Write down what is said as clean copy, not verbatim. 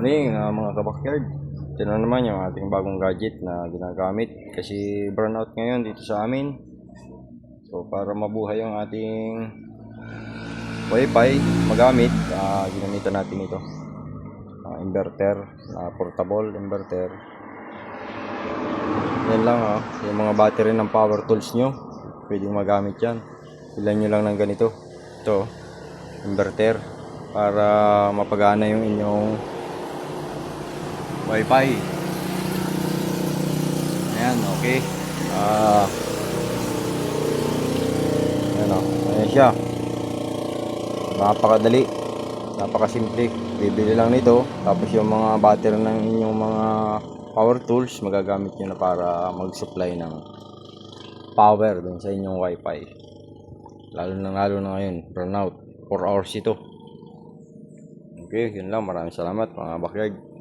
Morning mga kabakyard. Ito na naman yung ating bagong gadget na ginagamit kasi brownout ngayon dito sa amin. So para mabuhay yung ating wifi magamit, ginamitan natin ito. Inverter, portable inverter. Yan lang yung mga battery ng power tools nyo. Pwedeng magamit yan. Ilan nyo lang ng ganito. Ito, inverter para mapagana yung inyong wifi. Ayan, okay. Ayan siya. Napakadali, napakasimple. Bibili lang nito, tapos yung mga battery ng inyong mga power tools magagamit nyo na para mag-supply ng power dun sa inyong wifi. Lalo na ngayon, brownout 4 hours ito. Okay, yun lang. Maraming salamat mga backyard.